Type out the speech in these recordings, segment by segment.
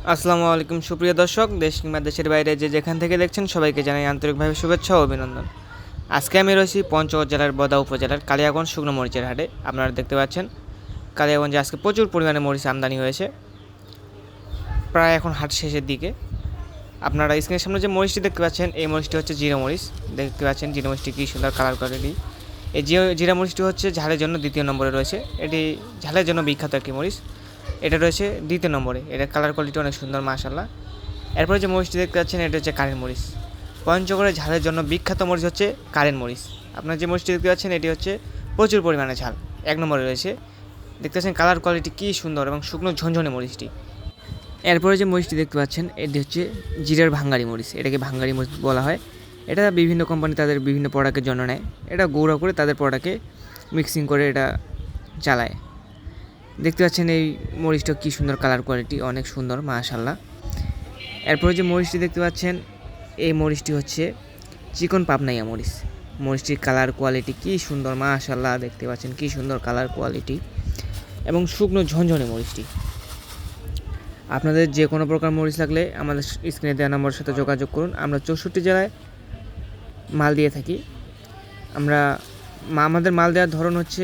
আসসালামু আলাইকুম সুপ্রিয় দর্শক, দেশ কিংবা দেশের বাইরে যে যেখান থেকে দেখছেন সবাইকে জানাই আন্তরিকভাবে শুভেচ্ছা ও অভিনন্দন। আজকে আমি রয়েছি পঞ্চগড় জেলার বদা উপজেলার কালিয়াগঞ্জ শুকনো মরিচের হাটে। আপনারা দেখতে পাচ্ছেন কালিয়াগঞ্জে আজকে প্রচুর পরিমাণে মরিচ আমদানি হয়েছে, প্রায় এখন হাট শেষের দিকে। আপনারা স্ক্রিনের সামনে যে মরিচটি দেখতে পাচ্ছেন, এই মরিচটি হচ্ছে জিরা মরিচ। দেখতে পাচ্ছেন জিরা মরিচটি কী সুন্দর কালার কোয়ালিটি। এই জিরা মরিচটি হচ্ছে ঝালের জন্য দ্বিতীয় নম্বরে রয়েছে। এটি ঝালের জন্য বিখ্যাত একটি মরিচ। এটা রয়েছে দ্বিতীয় নম্বরে। এটার কালার কোয়ালিটি অনেক সুন্দর মাশাআল্লাহ। এরপরে যে মরিচটি দেখতে পাচ্ছেন, এটা হচ্ছে কারেন্ট মরিচ। পঞ্চগড়ের ঝালের জন্য বিখ্যাত মরিচ হচ্ছে কারেন্ট মরিচ। আপনার যে মরিচটি দেখতে পাচ্ছেন, এটি হচ্ছে প্রচুর পরিমাণে ঝাল, এক নম্বরে রয়েছে। দেখতে পাচ্ছেন কালার কোয়ালিটি কী সুন্দর এবং শুকনো ঝনঝনে মরিচটি। এরপরে যে মরিচটি দেখতে পাচ্ছেন, এটি হচ্ছে জিরার ভাঙ্গারি মরিচ। এটাকে ভাঙ্গারি মরিচ বলা হয়। এটা বিভিন্ন কোম্পানি তাদের বিভিন্ন প্রোডাক্টের জন্য নেয়। এটা গুঁড়ো করে তাদের প্রোডাক্টে মিক্সিং করে এটা চালায়। দেখতে পাচ্ছেন এই মরিচটা কী সুন্দর কালার কোয়ালিটি, অনেক সুন্দর মাশাআল্লাহ। এরপরে যে মরিচটি দেখতে পাচ্ছেন, এই মরিচটি হচ্ছে চিকন পাবনাইয়া মরিচ। মরিচটির কালার কোয়ালিটি কী সুন্দর মাশাআল্লাহ। দেখতে পাচ্ছেন কী সুন্দর কালার কোয়ালিটি এবং শুকনো ঝনঝনে মরিচটি। আপনাদের যে কোনো প্রকার মরিচ লাগলে আমাদের স্ক্রিনে দেওয়া নম্বরের সাথে যোগাযোগ করুন। আমরা 64 জেলায় মাল দিয়ে থাকি। আমাদের মাল দেওয়ার ধরন হচ্ছে,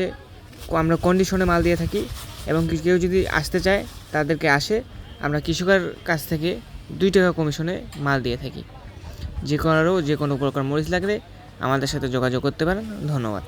আমরা কন্ডিশনে মাল দিয়ে থাকি এবং কেউ যদি আসতে চায় তাদেরকে আসে আমরা কৃষকের কাছ থেকে 2 টাকা কমিশনে মাল দিয়ে থাকি। যে কোনো প্রকার মরিচ লাগলে আমাদের সাথে যোগাযোগ করতে পারেন। ধন্যবাদ।